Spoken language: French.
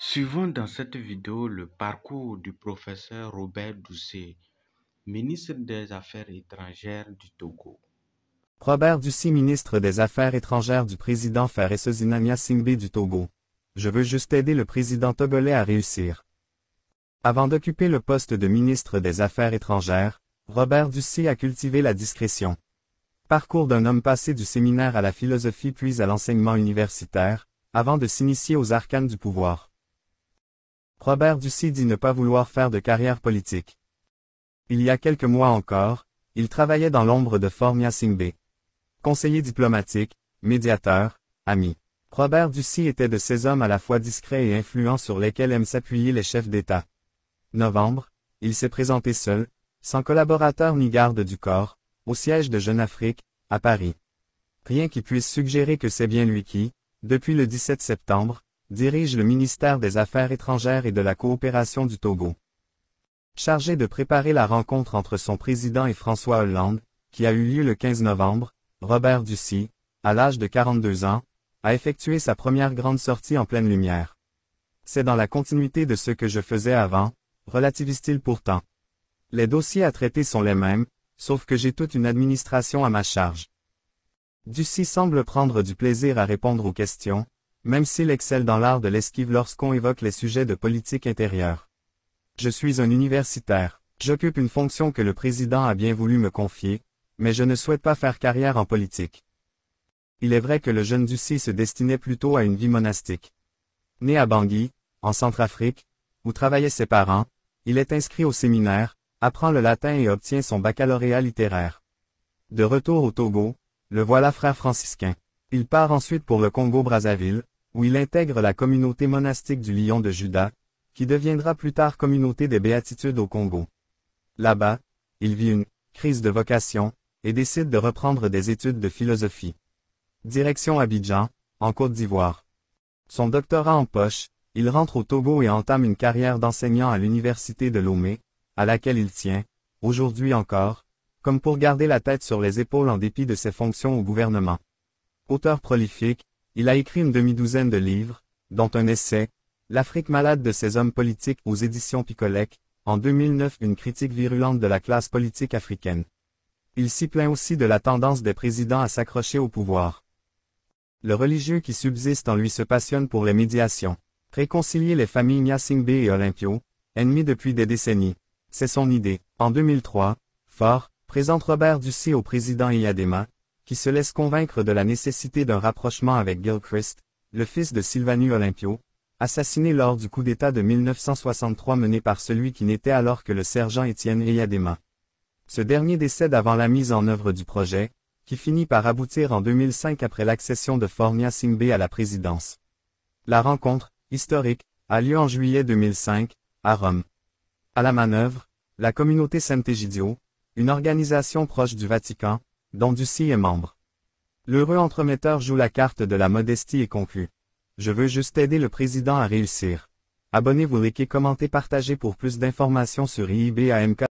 Suivons dans cette vidéo le parcours du professeur Robert Doucet, ministre des Affaires étrangères du Togo. Robert Ducy, ministre des Affaires étrangères du président Faure Singbe du Togo. Je veux juste aider le président togolais à réussir. Avant d'occuper le poste de ministre des Affaires étrangères, Robert Ducy a cultivé la discrétion. Parcours d'un homme passé du séminaire à la philosophie puis à l'enseignement universitaire, avant de s'initier aux arcanes du pouvoir. Robert Ducy dit ne pas vouloir faire de carrière politique. Il y a quelques mois encore, il travaillait dans l'ombre de Faure Singbe. Conseiller diplomatique, médiateur, ami. Robert Ducy était de ces hommes à la fois discrets et influents sur lesquels aiment s'appuyer les chefs d'État. Novembre, il s'est présenté seul, sans collaborateur ni garde du corps, au siège de Jeune Afrique, à Paris. Rien qui puisse suggérer que c'est bien lui qui, depuis le 17 septembre, dirige le ministère des Affaires étrangères et de la coopération du Togo. Chargé de préparer la rencontre entre son président et François Hollande, qui a eu lieu le 15 novembre, Robert Ducy, à l'âge de 42 ans, a effectué sa première grande sortie en pleine lumière. C'est dans la continuité de ce que je faisais avant, relativise-t-il pourtant. Les dossiers à traiter sont les mêmes, sauf que j'ai toute une administration à ma charge. Ducy semble prendre du plaisir à répondre aux questions, même s'il excelle dans l'art de l'esquive lorsqu'on évoque les sujets de politique intérieure. Je suis un universitaire, j'occupe une fonction que le président a bien voulu me confier, mais je ne souhaite pas faire carrière en politique. Il est vrai que le jeune Ducy se destinait plutôt à une vie monastique. Né à Bangui, en Centrafrique, où travaillaient ses parents, il est inscrit au séminaire, apprend le latin et obtient son baccalauréat littéraire. De retour au Togo, le voilà frère franciscain. Il part ensuite pour le Congo-Brazzaville, où il intègre la communauté monastique du Lion de Juda, qui deviendra plus tard communauté des Béatitudes au Congo. Là-bas, il vit une crise de vocation, et décide de reprendre des études de philosophie. Direction Abidjan, en Côte d'Ivoire. Son doctorat en poche, il rentre au Togo et entame une carrière d'enseignant à l'université de Lomé, à laquelle il tient, aujourd'hui encore, comme pour garder la tête sur les épaules en dépit de ses fonctions au gouvernement. Auteur prolifique, il a écrit une demi-douzaine de livres, dont un essai, L'Afrique malade de ces hommes politiques aux éditions Picolec, en 2009 une critique virulente de la classe politique africaine. Il s'y plaint aussi de la tendance des présidents à s'accrocher au pouvoir. Le religieux qui subsiste en lui se passionne pour les médiations. Réconcilier les familles Nyasingbe et Olympio, ennemis depuis des décennies. C'est son idée. En 2003, Faure présente Robert Ducy au président Eyadema, qui se laisse convaincre de la nécessité d'un rapprochement avec Gilchrist, le fils de Sylvanus Olympio, assassiné lors du coup d'État de 1963 mené par celui qui n'était alors que le sergent Étienne Eyadema. Ce dernier décède avant la mise en œuvre du projet, qui finit par aboutir en 2005 après l'accession de Faure Singbe à la présidence. La rencontre, historique, a lieu en juillet 2005, à Rome. À la manœuvre, la communauté Sant'Egidio, une organisation proche du Vatican, dont Ducy est membre. L'heureux entremetteur joue la carte de la modestie et conclut. Je veux juste aider le président à réussir. Abonnez-vous, likez, commentez, partagez pour plus d'informations sur IIBAMK.